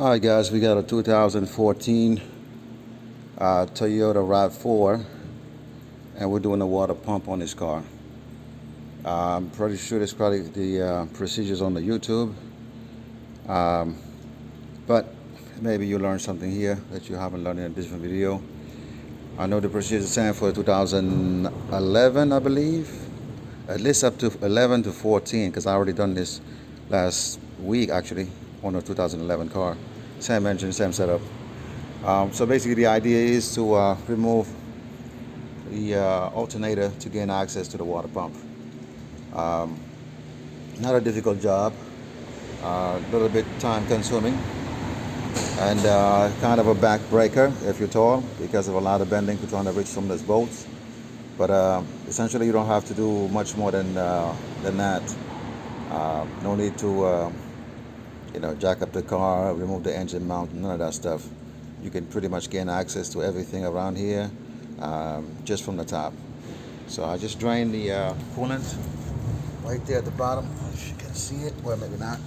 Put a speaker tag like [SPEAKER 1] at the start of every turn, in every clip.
[SPEAKER 1] Alright guys, we got a 2014 Toyota RAV4 and we're doing a water pump on this car. I'm pretty sure there's probably the procedures on the YouTube, but maybe you learned something here that you haven't learned in a different video. I know the procedure is the same for 2011, I believe, at least up to 11 to 14, because I already done this last week actually on a 2011 car. Same engine, same setup. So basically the idea is to remove the alternator to gain access to the water pump. Not a difficult job, a little bit time consuming, and kind of a backbreaker if you're tall, because of a lot of bending to trying to reach some of those bolts. But essentially you don't have to do much more than that. No need to jack up the car, remove the engine mount, none of that stuff. You can pretty much gain access to everything around here just from the top. So I just drained the coolant right there at the bottom. If you can see it, well, maybe not,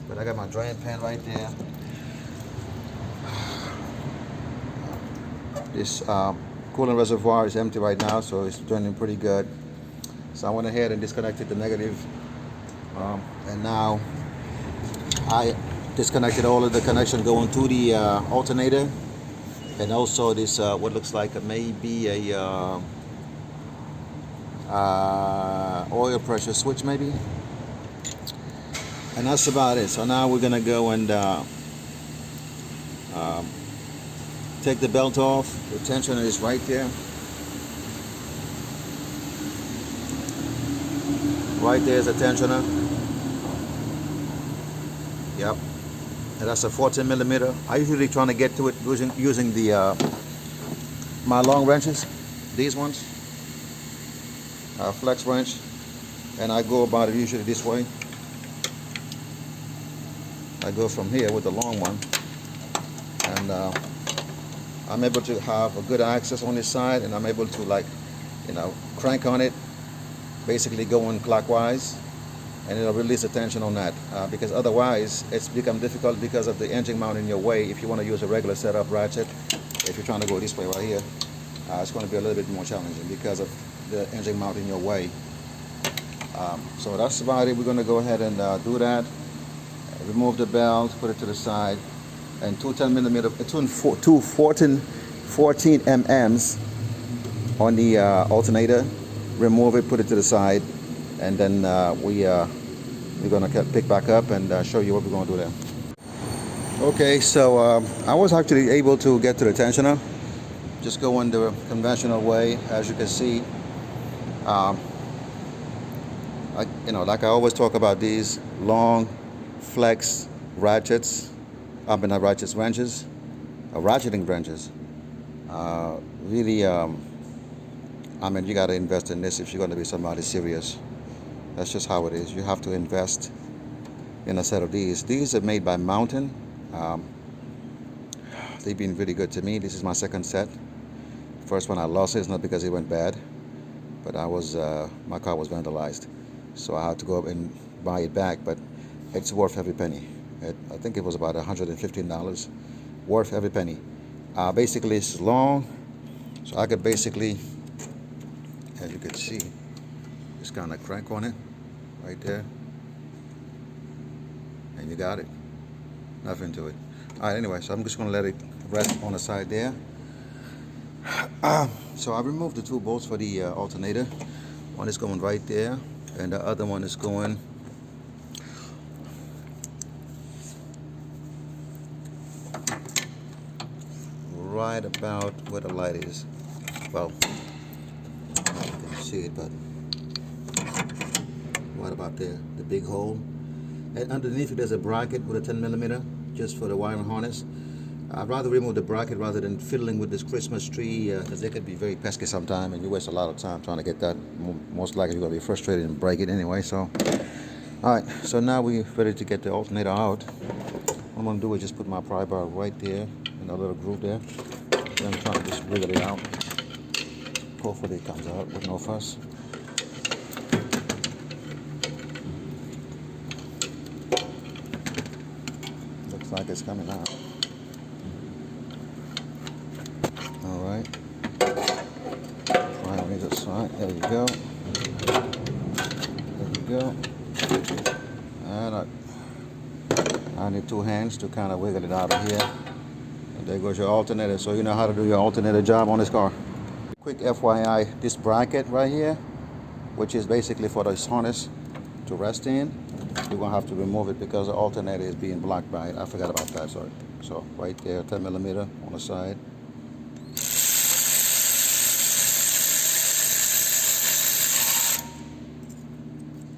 [SPEAKER 1] but I got my drain pan right there. This coolant reservoir is empty right now, so it's draining pretty good. So I went ahead and disconnected the negative, and now I disconnected all of the connection going to the alternator, and also this what looks like maybe a oil pressure switch maybe, and that's about it. So now we're gonna go and take the belt off. The tensioner is right there. Right there's a tensioner. Yep, and that's a 14 millimeter. I usually trying to get to it using the my long wrenches, these ones, flex wrench, and I go about it usually this way. I go from here with the long one, and I'm able to have a good access on this side, and I'm able to crank on it, basically going clockwise, and it'll release the tension on that, because otherwise it's become difficult because of the engine mount in your way. If you want to use a regular setup ratchet, if you're trying to go this way right here, it's going to be a little bit more challenging because of the engine mount in your way. So that's about it. We're going to go ahead and do that. Remove the belt, put it to the side, and two 14 mm's on the alternator. Remove it, put it to the side, and then we're gonna pick back up and show you what we're gonna do there. Okay, so I was actually able to get to the tensioner, just going the conventional way. As you can see, like I always talk about these long flex ratchets. I mean, not ratchets, wrenches, ratcheting wrenches. Really, I mean, you got to invest in this if you're going to be somebody serious. That's just how it is. You have to invest in a set of these. These are made by Mountain. They've been really good to me. This is my second set. First one I lost it. It's not because it went bad, but my car was vandalized, so I had to go up and buy it back. But it's worth every penny. I think it was about $115. Worth every penny. Basically, it's long, so I could basically, as you can see, just kind of crank on it right there, and you got it. Nothing to it. All right, anyway, so I'm just going to let it rest on the side there. So I removed the two bolts for the alternator. One is going right there, and the other one is going right about where the light is. Well, I don't know if you can see it, but right about there, the big hole. And underneath it there's a bracket with a 10 millimeter just for the wiring harness. I'd rather remove the bracket rather than fiddling with this Christmas tree, because they could be very pesky sometime, and you waste a lot of time trying to get that. Most likely you're going to be frustrated and break it anyway. So, alright, so now we're ready to get the alternator out. What I'm going to do is just put my pry bar right there in a little groove there. Then I'm trying to just wiggle it out. Hopefully it comes out with no fuss. Looks like it's coming out. All right. Try on either side. There you go. There you go. And I need two hands to kind of wiggle it out of here. And there goes your alternator. So you know how to do your alternator job on this car. Quick FYI, this bracket right here, which is basically for this harness to rest in, you're gonna have to remove it because the alternator is being blocked by it. I forgot about that, sorry. So right there, 10 millimeter on the side.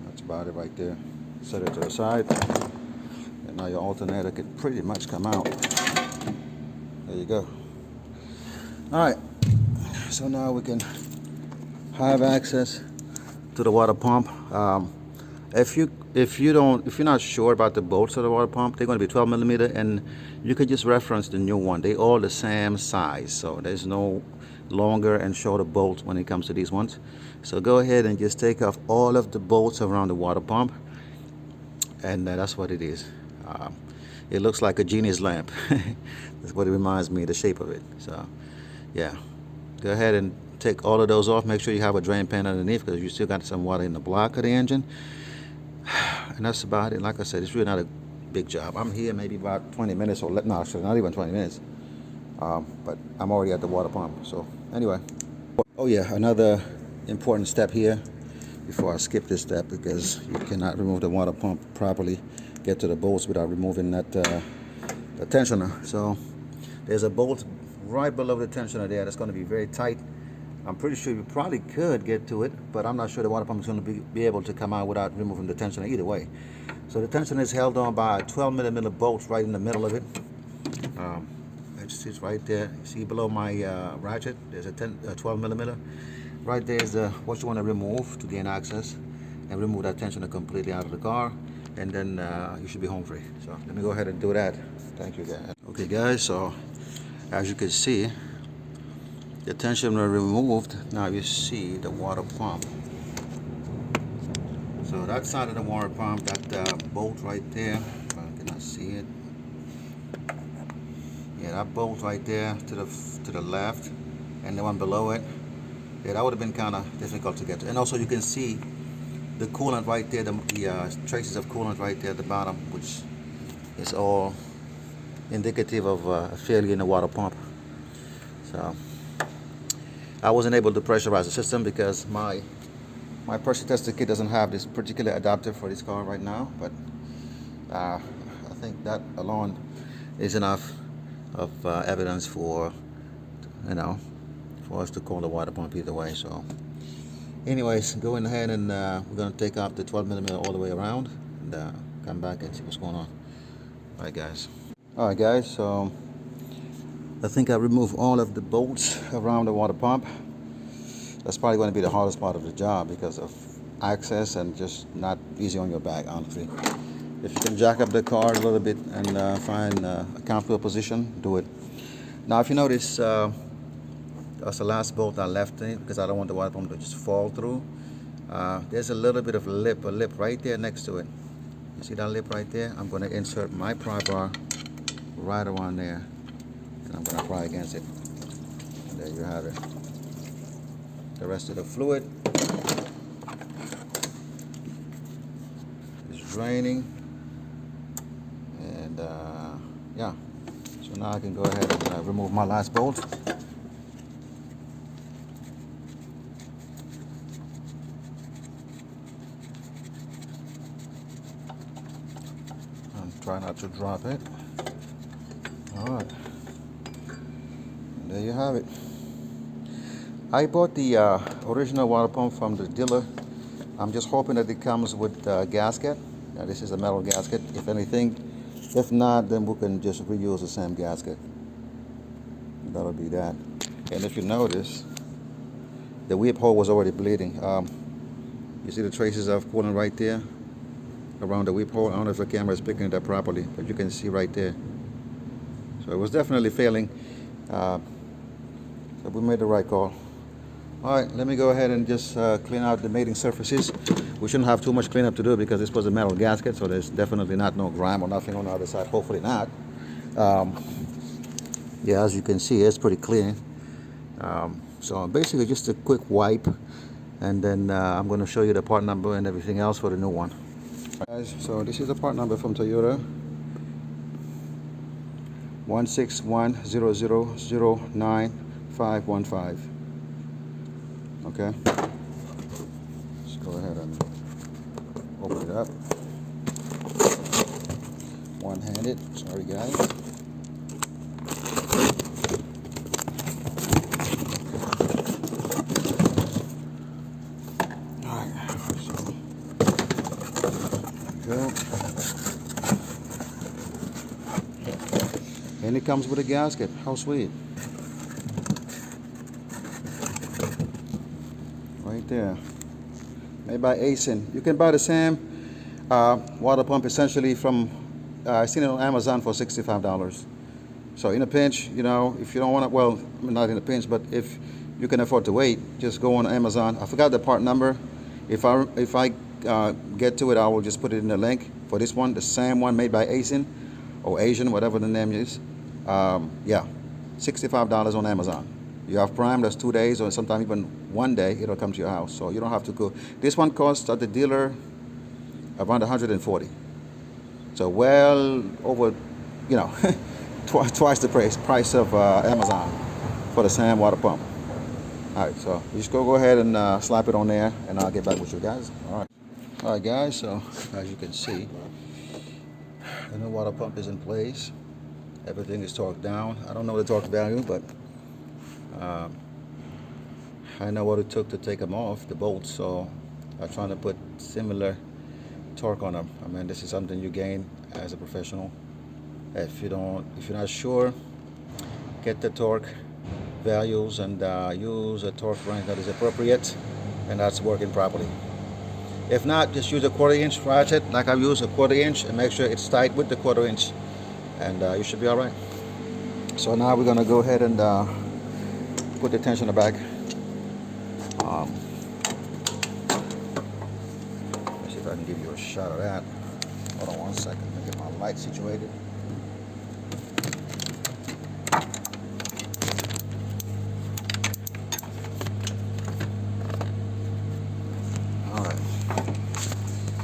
[SPEAKER 1] That's about it right there. Set it to the side. And now your alternator could pretty much come out. There you go. All right, so now we can have access to the water pump. If you're not sure about the bolts of the water pump, they're going to be 12 millimeter, and you can just reference the new one. They all the same size, so there's no longer and shorter bolts when it comes to these ones. So go ahead and just take off all of the bolts around the water pump, and that's what it is. It looks like a genie's lamp. That's what it reminds me, the shape of it. So yeah, go ahead and take all of those off. Make sure you have a drain pan underneath because you still got some water in the block of the engine. And that's about it. Like I said, it's really not a big job. I'm here maybe about 20 minutes or no, actually not even 20 minutes. But I'm already at the water pump. So anyway, oh yeah, another important step here before I skip this step, because you cannot remove the water pump properly, get to the bolts without removing that the tensioner. So there's a bolt right below the tensioner there that's going to be very tight. I'm pretty sure you probably could get to it, but I'm not sure the water pump is going to be able to come out without removing the tensioner either way. So the tensioner is held on by a 12 millimeter bolt right in the middle of it. It's right there. You see below my ratchet, there's a 12 millimeter. Right there is what you want to remove to gain access, and remove that tensioner completely out of the car, and then you should be home free. So let me go ahead and do that. Thank you guys. Okay guys, so as you can see, the tensioner removed. Now you see the water pump. So that side of the water pump, that bolt right there, I cannot see it. Yeah, that bolt right there to the left, and the one below it. Yeah, that would have been kind of difficult to get to. And also you can see the coolant right there, the traces of coolant right there at the bottom, which is all indicative of a failure in the water pump. So I wasn't able to pressurize the system because my pressure tester kit doesn't have this particular adapter for this car right now, but I think that alone is enough of evidence for, you know, for us to call the water pump either way. So anyways, going ahead and we're going to take off the 12 millimeter all the way around and come back and see what's going on. Alright guys, so I think I removed all of the bolts around the water pump. That's probably going to be the hardest part of the job because of access and just not easy on your back, honestly. If you can jack up the car a little bit and find a comfortable position, do it. Now if you notice, that's the last bolt I left in it because I don't want the water pump to just fall through. There's a little bit of a lip right there next to it. You see that lip right there? I'm going to insert my pry bar right around there, and I'm going to pry against it. And there you have it. The rest of the fluid is draining, and yeah. So now I can go ahead and remove my last bolt. Try not to drop it. Alright, there you have it. I bought the original water pump from the dealer. I'm just hoping that it comes with a gasket. Now this is a metal gasket, if anything. If not, then we can just reuse the same gasket. That'll be that. And if you notice, the whip hole was already bleeding. You see the traces of coolant right there around the whip hole. I don't know if the camera is picking it up properly, but you can see right there. So it was definitely failing. So we made the right call. All right, let me go ahead and just clean out the mating surfaces. We shouldn't have too much cleanup to do because this was a metal gasket, so there's definitely not no grime or nothing on the other side. Hopefully not. Yeah, as you can see, it's pretty clean. So basically just a quick wipe, and then I'm going to show you the part number and everything else for the new one. Guys, so this is the part number from Toyota. 16100091515. Okay, let's go ahead and open it up. One-handed, sorry guys. Alright, so there we go. And it comes with a gasket. How sweet. Right there. Made by Asen. You can buy the same water pump essentially from, I seen it on Amazon for $65. So in a pinch, you know, if you don't want to, well, not in a pinch, but if you can afford to wait, just go on Amazon. I forgot the part number. If I get to it, I will just put it in the link for this one, the same one made by Asen or Asian, whatever the name is. Yeah, $65 on Amazon. You have Prime, that's 2 days, or sometimes even 1 day, it'll come to your house. So you don't have to go. This one costs at the dealer around 140. So well over, you know, twice the price of Amazon for the same water pump. All right, so you just go ahead and slap it on there, and I'll get back with you guys. All right, guys. So as you can see, the new water pump is in place. Everything is torqued down. I don't know the torque value, but I know what it took to take them off, the bolts. So I'm trying to put similar torque on them. I mean, this is something you gain as a professional. If you're not sure, get the torque values and use a torque wrench that is appropriate and that's working properly. If not, just use a 1/4 inch ratchet like I use, a 1/4 inch, and make sure it's tight with the 1/4 inch, and you should be all right. So now we're gonna go ahead and put the tensioner back. Let's see if I can give you a shot of that. Hold on 1 second, let me get my light situated.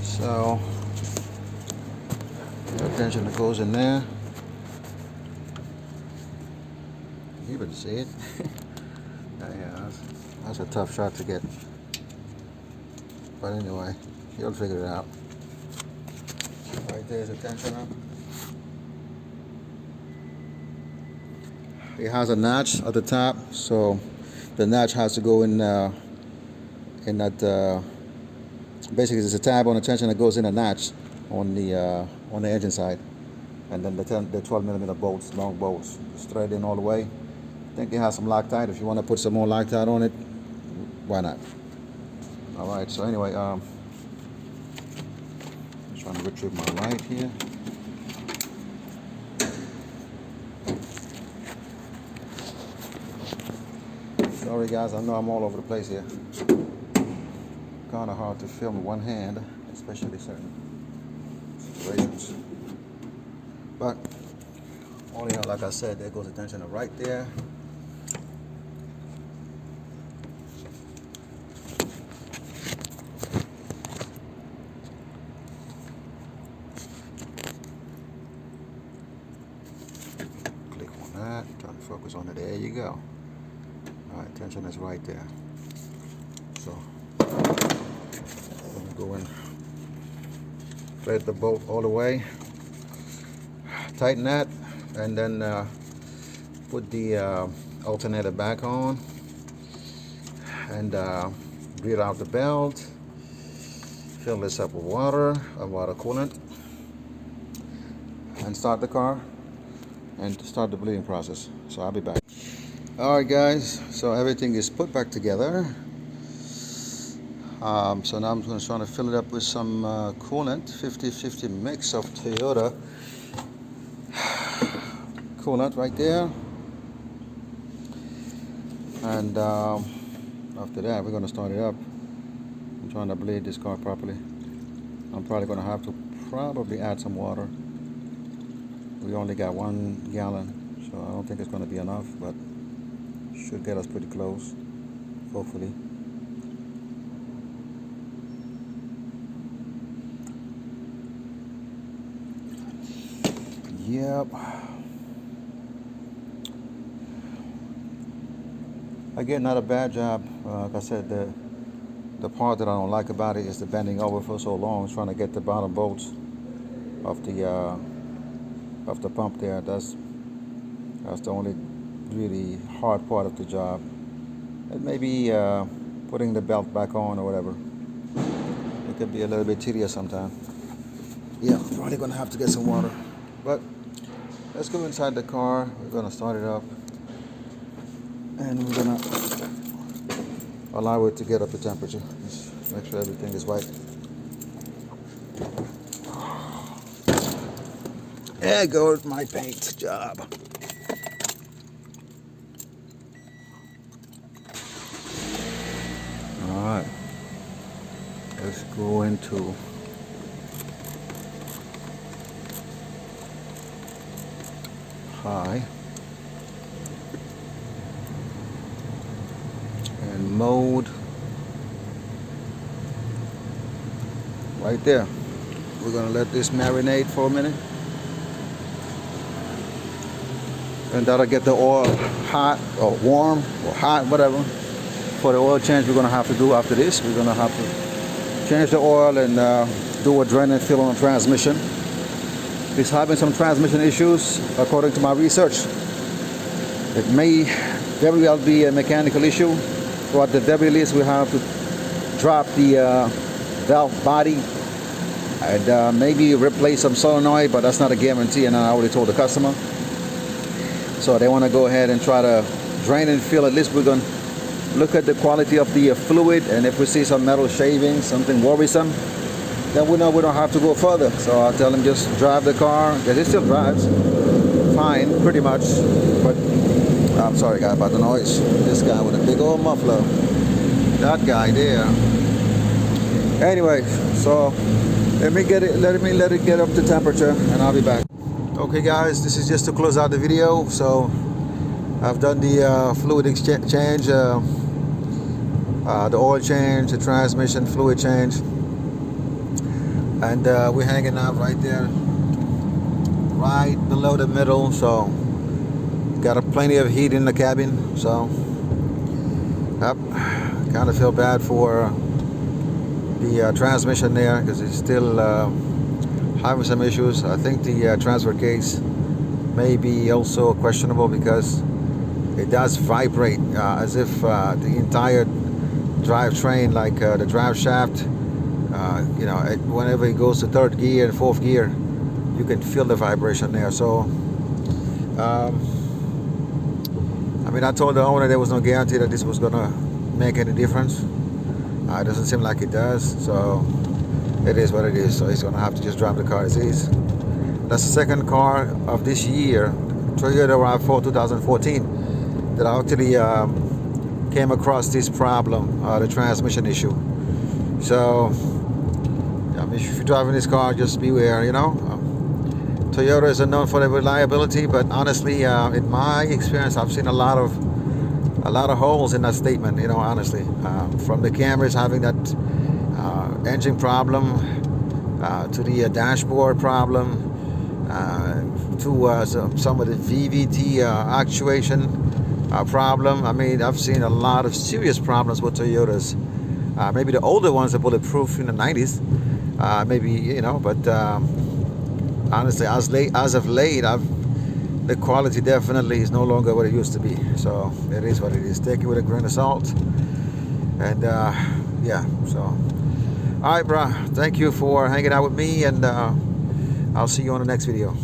[SPEAKER 1] So the tensioner goes in there. You can see it. Yeah, that's a tough shot to get. But anyway, you'll figure it out. Right there's the tensioner. It has a notch at the top, so the notch has to go in that. Basically, there's a tab on the tension that goes in a notch on the engine side, and then the 12mm bolts, long bolts, just thread in all the way. I think it has some Loctite. If you want to put some more Loctite on it, why not? All right. So anyway, I'm trying to retrieve my light here. Sorry guys, I know I'm all over the place here. Kind of hard to film with one hand, especially certain situations. But all in all, like I said, there goes the tensioner right there. Click on that, try to focus on it. There you go. All right, tensioner is right there. So go and thread the bolt all the way, tighten that, and then put the alternator back on, and bleed out the belt, fill this up with water coolant, and start the car and start the bleeding process. So I'll be back. All right guys, so everything is put back together. So now I'm going to try to fill it up with some coolant, 50-50 mix of Toyota coolant right there. And after that, we're going to start it up. I'm trying to bleed this car properly. I'm probably going to have to add some water. We only got 1 gallon, so I don't think it's going to be enough, but should get us pretty close, hopefully. Yep. Again, not a bad job. Like I said, the part that I don't like about it is the bending over for so long, trying to get the bottom bolts of the pump there. That's the only really hard part of the job. And maybe putting the belt back on or whatever. It could be a little bit tedious sometimes. Yeah, probably gonna have to get some water. But let's go inside the car. We're gonna start it up, and we're gonna allow it to get up to temperature. Just make sure everything is right. There goes my paint job. Alright, let's go into high and mode right there. We're gonna let this marinate for a minute, and that'll get the oil hot or warm or hot, whatever. For the oil change we're gonna have to do after this, we're gonna have to change the oil and do a drain and fill on the transmission. It's having some transmission issues according to my research. It may very well be a mechanical issue, so at the very least we have to drop the valve body and maybe replace some solenoid, but that's not a guarantee, and I already told the customer. So they want to go ahead and try to drain and fill. At least we're going to look at the quality of the fluid, and if we see some metal shaving, something worrisome, then we know we don't have to go further. So I'll tell him just drive the car, because it still drives fine, pretty much. But I'm sorry, guy, about the noise. This guy with a big old muffler, that guy there. Anyway, so let me let it get up to temperature, and I'll be back. Okay, guys, this is just to close out the video. So I've done the fluid exchange, the oil change, the transmission fluid change, and we're hanging out right there, right below the middle. So got plenty of heat in the cabin. So yep, kind of feel bad for the transmission there, because it's still having some issues. I think the transfer case may be also questionable, because it does vibrate as if the entire drivetrain, like the drive shaft, whenever it goes to third gear and fourth gear, you can feel the vibration there. So I mean, I told the owner there was no guarantee that this was gonna make any difference. It doesn't seem like it does, so it is what it is. So he's gonna have to just drive the car as is. That's the second car of this year, Toyota RAV4 2014, that I actually came across this problem, the transmission issue. So I mean, if you're driving this car, just beware. Toyota is known for their reliability, but honestly, in my experience, I've seen a lot of holes in that statement. Honestly, from the cameras having that engine problem, to the dashboard problem, to some of the VVT actuation problem. I mean, I've seen a lot of serious problems with Toyotas. Maybe the older ones are bulletproof in the 90s, maybe, but honestly, as of late, the quality definitely is no longer what it used to be. So it is what it is. Take it with a grain of salt. And yeah, so all right, bruh, thank you for hanging out with me, and I'll see you on the next video.